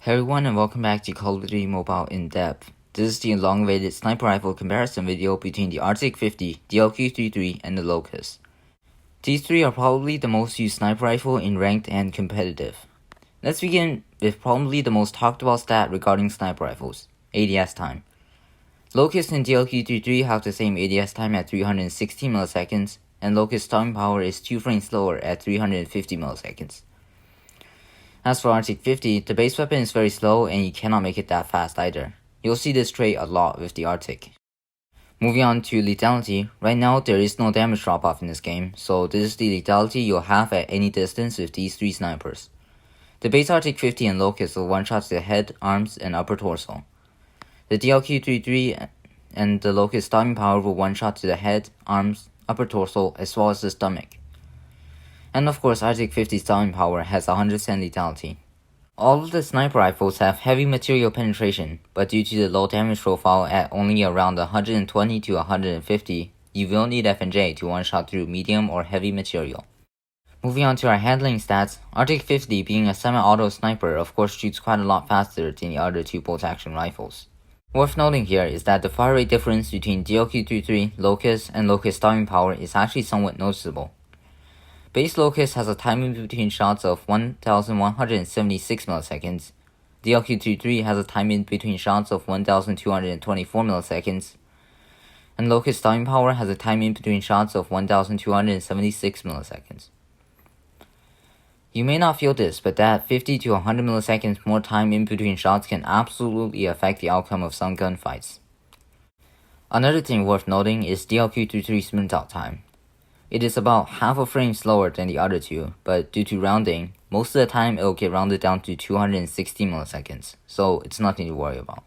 Hey everyone and welcome back to Call of Duty Mobile In Depth. This is the long-awaited sniper rifle comparison video between the Arctic 50, the LQ-33, and the Locus. These three are probably the most used sniper rifle in ranked and competitive. Let's begin with probably the most talked about stat regarding sniper rifles, ADS time. Locus and the LQ-33 have the same ADS time at 316 milliseconds, and Locus starting power is 2 frames slower at 350 milliseconds. As for Arctic 50, the base weapon is very slow and you cannot make it that fast either. You'll see this trait a lot with the Arctic. Moving on to lethality, right now there is no damage drop off in this game, so this is the lethality you'll have at any distance with these three snipers. The base Arctic 50 and Locus will one-shot to the head, arms, and upper torso. The DLQ-33 and the Locus starting power will one-shot to the head, arms, upper torso, as well as the stomach. And of course, Arctic 50's starting power has 100% lethality. All of the sniper rifles have heavy material penetration, but due to the low damage profile at only around 120 to 150, you will need FNJ to one-shot through medium or heavy material. Moving on to our handling stats, Arctic 50 being a semi-auto sniper of course shoots quite a lot faster than the other two bolt-action rifles. Worth noting here is that the fire rate difference between DLQ-33, Locus, and Locus starting power is actually somewhat noticeable. Base Locus has a timing between shots of 1176 milliseconds, DLQ-33 has a timing between shots of 1224 milliseconds, and Locus starting power has a timing between shots of 1276 milliseconds. You may not feel this, but that 50 to 100 milliseconds more time in between shots can absolutely affect the outcome of some gunfights. Another thing worth noting is DLQ-33's sprint out time. It is about half a frame slower than the other two, but due to rounding, most of the time it will get rounded down to 260 milliseconds, so it's nothing to worry about.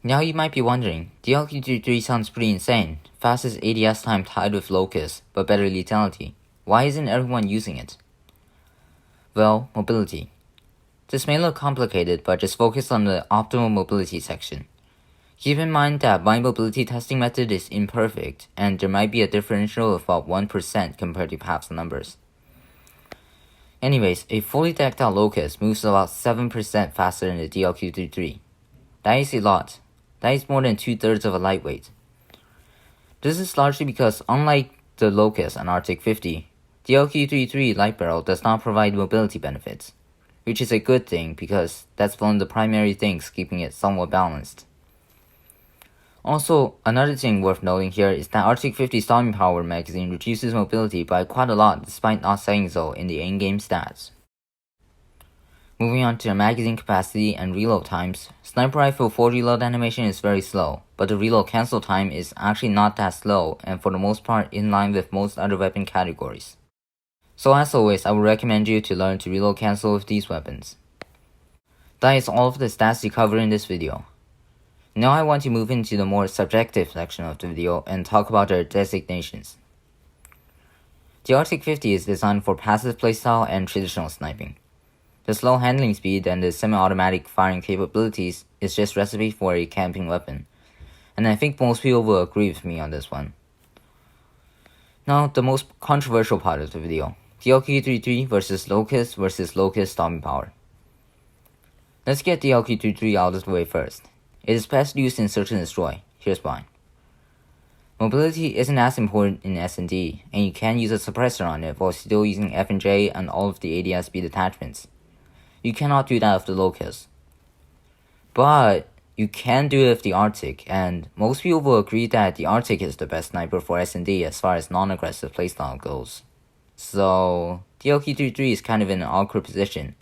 Now you might be wondering, the LQ-33 sounds pretty insane, fastest ADS time tied with Locus, but better lethality. Why isn't everyone using it? Well, mobility. This may look complicated, but just focus on the optimal mobility section. Keep in mind that my mobility testing method is imperfect, and there might be a differential of about 1% compared to past numbers. Anyways, a fully decked out Locus moves about 7% faster than the DLQ-33. That is a lot. That is more than 2/3 of a lightweight. This is largely because unlike the Locus and Arctic 50, the LQ-33 light barrel does not provide mobility benefits, which is a good thing because that's one of the primary things keeping it somewhat balanced. Also, another thing worth noting here is that Arctic 50's starting power magazine reduces mobility by quite a lot despite not saying so in the in-game stats. Moving on to the magazine capacity and reload times, sniper rifle full reload animation is very slow, but the reload cancel time is actually not that slow and for the most part in line with most other weapon categories. So as always, I would recommend you to learn to reload cancel with these weapons. That is all of the stats to cover in this video. Now I want to move into the more subjective section of the video and talk about their designations. The Arctic 50 is designed for passive playstyle and traditional sniping. The slow handling speed and the semi-automatic firing capabilities is just recipe for a camping weapon, and I think most people will agree with me on this one. Now the most controversial part of the video, the LQ-33 versus Locus starting power. Let's get the LQ-33 out of the way first. It is best used in search and destroy. Here's why. Mobility isn't as important in S&D, and you can use a suppressor on it while still using FNJ and all of the ADS speed attachments. You cannot do that with the Locus. But you can do it with the Arctic, and most people will agree that the Arctic is the best sniper for S&D as far as non-aggressive playstyle goes. So, the LQ-33 is kind of in an awkward position.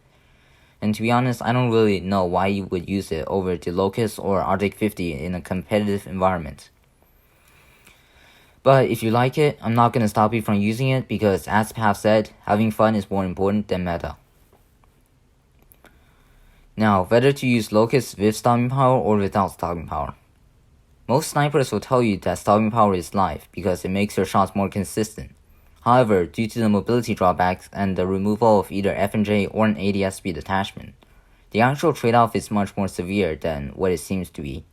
And to be honest, I don't really know why you would use it over the Locus or Arctic 50 in a competitive environment. But if you like it, I'm not going to stop you from using it because as Pav said, having fun is more important than meta. Now, whether to use Locus with starting power or without starting power. Most snipers will tell you that starting power is life because it makes your shots more consistent. However, due to the mobility drawbacks and the removal of either FNJ or an ADS speed attachment, the actual trade-off is much more severe than what it seems to be.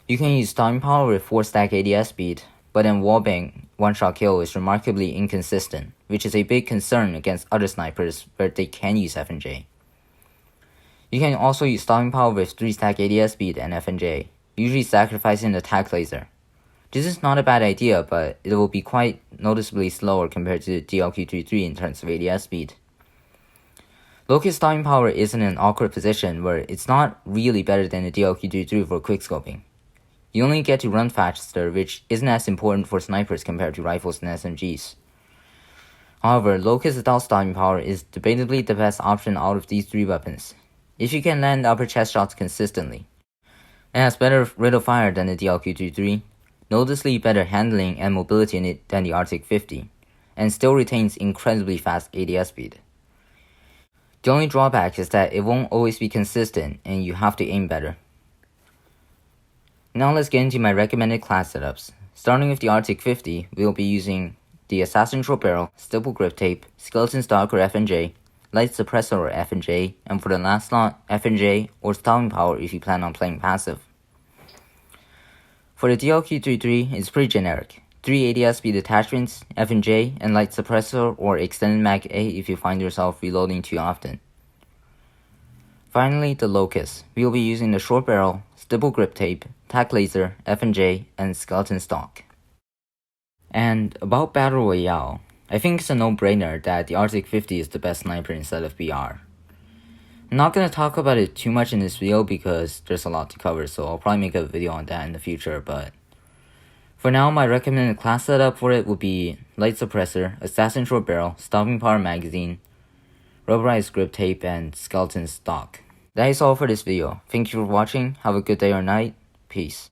You can use starting power with 4-stack ADS speed, but then wallbang one-shot kill is remarkably inconsistent, which is a big concern against other snipers where they can use FNJ. You can also use stopping power with 3-stack ADS speed and FNJ, usually sacrificing the tack laser. This is not a bad idea, but it will be quite noticeably slower compared to DLQ33 in terms of ADS speed. Locus stopping power is in an awkward position where it's not really better than the DLQ33 for quickscoping. You only get to run faster, which isn't as important for snipers compared to rifles and SMGs. However, Locus without stopping power is debatably the best option out of these 3 weapons, if you can land upper chest shots consistently. It has better rate of fire than the DLQ33, noticeably better handling and mobility in it than the Arctic 50, and still retains incredibly fast ADS speed. The only drawback is that it won't always be consistent and you have to aim better. Now let's get into my recommended class setups. Starting with the Arctic 50, we will be using the Assassin Short Barrel, Stipple Grip Tape, Skeleton Stock or FNJ, Light Suppressor or FNJ, and for the last slot, FNJ or Stopping Power if you plan on playing passive. For the DLQ33, it's pretty generic. 3 ADS speed attachments, FNJ, and Light Suppressor or Extended Mag A if you find yourself reloading too often. Finally, the Locus. We will be using the Short Barrel, Stipple Grip Tape, Tack Laser, FNJ, and Skeleton Stock. And about Battle Royale, I think it's a no-brainer that the Arctic 50 is the best sniper instead of BR. I'm not going to talk about it too much in this video because there's a lot to cover, so I'll probably make a video on that in the future, but for now, my recommended class setup for it would be Light Suppressor, Assassin Short Barrel, Stopping Power Magazine, Rubberized Grip Tape, and Skeleton Stock. That is all for this video. Thank you for watching, have a good day or night, peace.